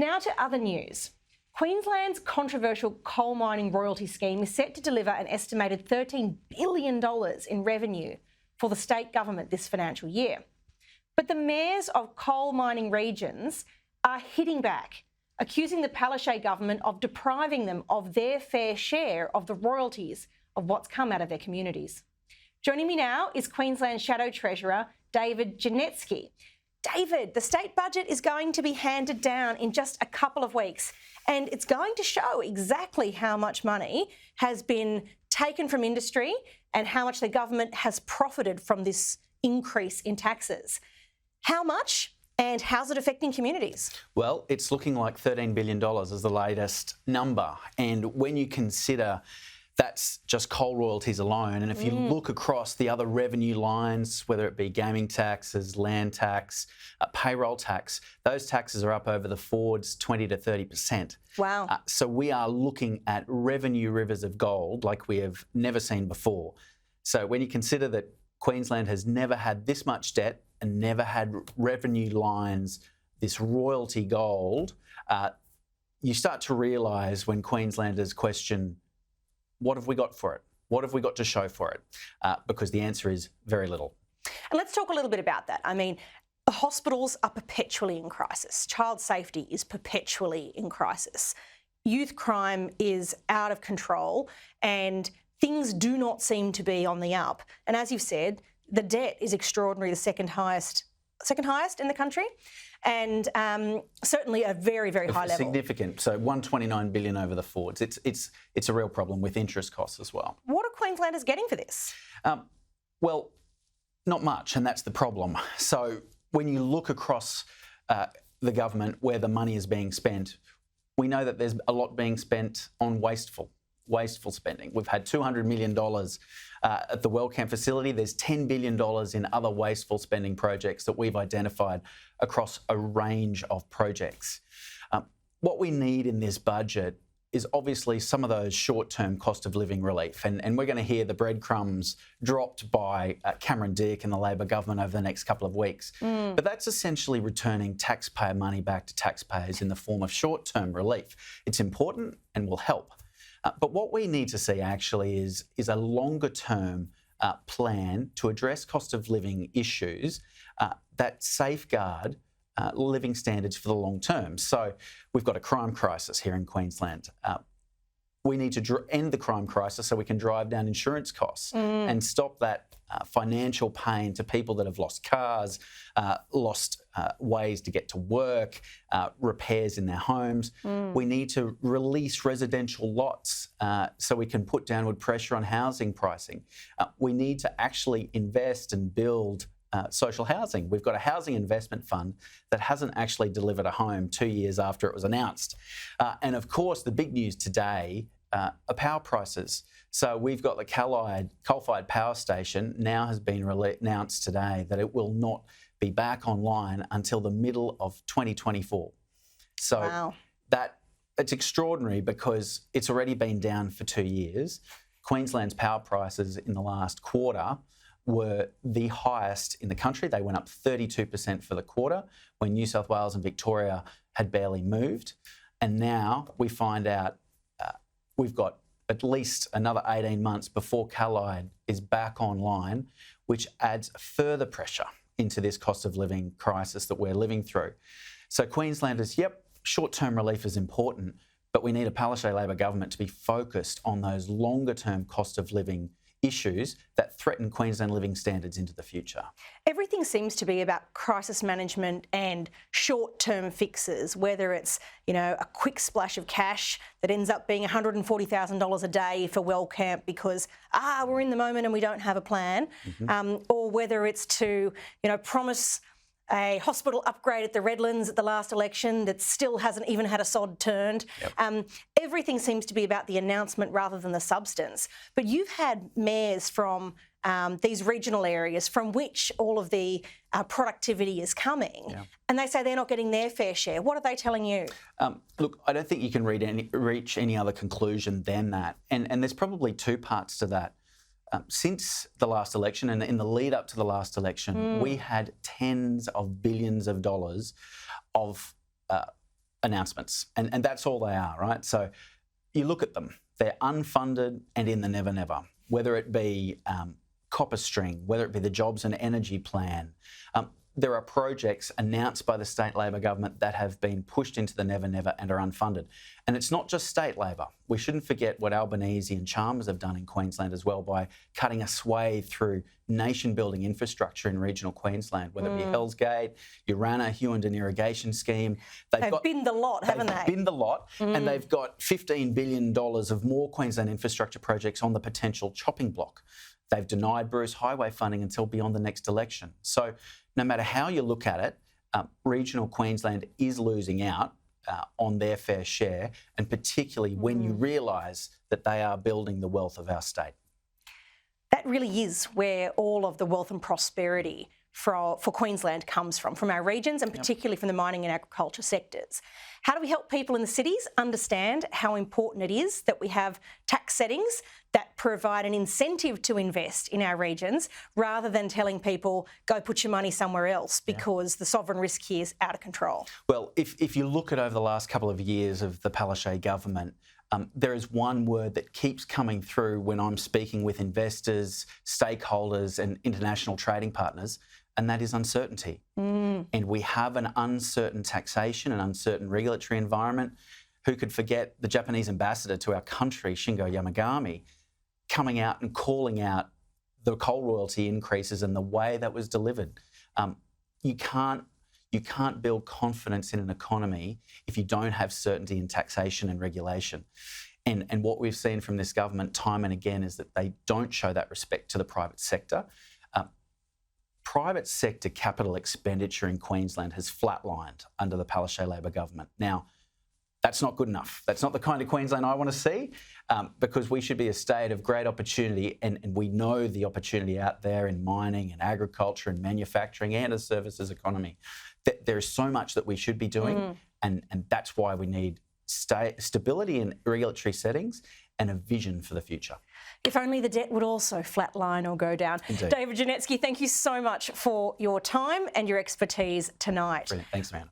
Now to other news. Queensland's controversial coal mining royalty scheme is set to deliver an estimated $13 billion in revenue for the state government this financial year. But the mayors of coal mining regions are hitting back, accusing the Palaszczuk government of depriving them of their fair share of the royalties of what's come out of their communities. Joining me now is Queensland Shadow Treasurer David Jentzki. David, the state budget is going to be handed down in just a couple of weeks, and it's going to show exactly how much money has been taken from industry and how much the government has profited from this increase in taxes. How much, and how's it affecting communities? Well, it's looking like $13 billion is the latest number. And when you consider that's just coal royalties alone, and if you look across the other revenue lines, whether it be gaming taxes, land tax, payroll tax, those taxes are up over the Fords 20 to 30%. Wow. So we are looking at revenue rivers of gold like we have never seen before. So when you consider that Queensland has never had this much debt and never had revenue lines, this royalty gold, you start to realise when Queenslanders question, what have we got for it? What have we got to show for it? Because the answer is very little. And let's talk a little bit about that. I mean, the hospitals are perpetually in crisis. Child safety is perpetually in crisis. Youth crime is out of control and things do not seem to be on the up. And as you've said, the debt is extraordinary, the second highest in the country, and certainly a very, very high level. Significant. So $129 billion over the Fords. It's a real problem with interest costs as well. What are Queenslanders getting for this? Well, not much, and that's the problem. So when you look across the government where the money is being spent, we know that there's a lot being spent on wasteful spending. We've had $200 million at the Wellcamp facility. There's $10 billion in other wasteful spending projects that we've identified across a range of projects. What we need in this budget is obviously some of those short-term cost of living relief. And we're going to hear the breadcrumbs dropped by Cameron Dick and the Labor government over the next couple of weeks. But that's essentially returning taxpayer money back to taxpayers in the form of short-term relief. It's important and will help. But what we need to see actually is a longer-term plan to address cost of living issues that safeguard living standards for the long term. So we've got a crime crisis here in Queensland. We need to end the crime crisis so we can drive down insurance costs and stop that financial pain to people that have lost cars, lost ways to get to work, repairs in their homes. We need to release residential lots so we can put downward pressure on housing pricing. We need to actually invest and build social housing. We've got a housing investment fund that hasn't actually delivered a home 2 years after it was announced. And of course, the big news today are power prices. So we've got the coal-fired power station now has been announced today that it will not be back online until the middle of 2024. So wow. It's extraordinary because it's already been down for 2 years. Queensland's power prices in the last quarter were the highest in the country. They went up 32% for the quarter when New South Wales and Victoria had barely moved. And now we find out we've got at least another 18 months before Callide is back online, which adds further pressure into this cost of living crisis that we're living through. So Queenslanders, yep, short-term relief is important, but we need a Palaszczuk Labor government to be focused on those longer-term cost of living issues that threaten Queensland living standards into the future. Everything seems to be about crisis management and short-term fixes, whether it's, a quick splash of cash that ends up being $140,000 a day for Wellcamp because, we're in the moment and we don't have a plan, or whether it's to, promise a hospital upgrade at the Redlands at the last election that still hasn't even had a sod turned. Yep. Everything seems to be about the announcement rather than the substance. But you've had mayors from these regional areas from which all of the productivity is coming, and they say they're not getting their fair share. What are they telling you? Look, I don't think you can reach any other conclusion than that. And there's probably two parts to that. Since the last election and in the lead up to the last election, we had tens of billions of dollars of announcements, and that's all they are, right? So you look at them, they're unfunded and in the never never, whether it be copper string, whether it be the jobs and energy plan. There are projects announced by the state Labor government that have been pushed into the never never and are unfunded. And it's not just state Labor. We shouldn't forget what Albanese and Chalmers have done in Queensland as well by cutting a swathe through nation-building infrastructure in regional Queensland, whether it be Hells Gate, Urana, Hughenden irrigation scheme. They've binned the lot, haven't they? They've binned the lot, and they've got $15 billion of more Queensland infrastructure projects on the potential chopping block. They've denied Bruce Highway funding until beyond the next election. So no matter how you look at it, regional Queensland is losing out on their fair share, and particularly when you realise that they are building the wealth of our state. That really is where all of the wealth and prosperity for Queensland comes from our regions, and particularly from the mining and agriculture sectors. How do we help people in the cities understand how important it is that we have tax settings that provide an incentive to invest in our regions, rather than telling people, go put your money somewhere else, because the sovereign risk here is out of control? Well, if you look at over the last couple of years of the Palaszczuk government, there is one word that keeps coming through when I'm speaking with investors, stakeholders and international trading partners, and that is uncertainty. And we have an uncertain taxation, an uncertain regulatory environment. Who could forget the Japanese ambassador to our country, Shingo Yamagami, coming out and calling out the coal royalty increases and the way that was delivered. You can't build confidence in an economy if you don't have certainty in taxation and regulation. And what we've seen from this government time and again is that they don't show that respect to the private sector. Private sector capital expenditure in Queensland has flatlined under the Palaszczuk Labor government. Now, that's not good enough. That's not the kind of Queensland I want to see, because we should be a state of great opportunity, and we know the opportunity out there in mining and agriculture and manufacturing and a services economy. There is so much that we should be doing, and that's why we need stability in regulatory settings and a vision for the future. If only the debt would also flatline or go down. Indeed. David Jentzki, thank you so much for your time and your expertise tonight. Brilliant. Thanks, man.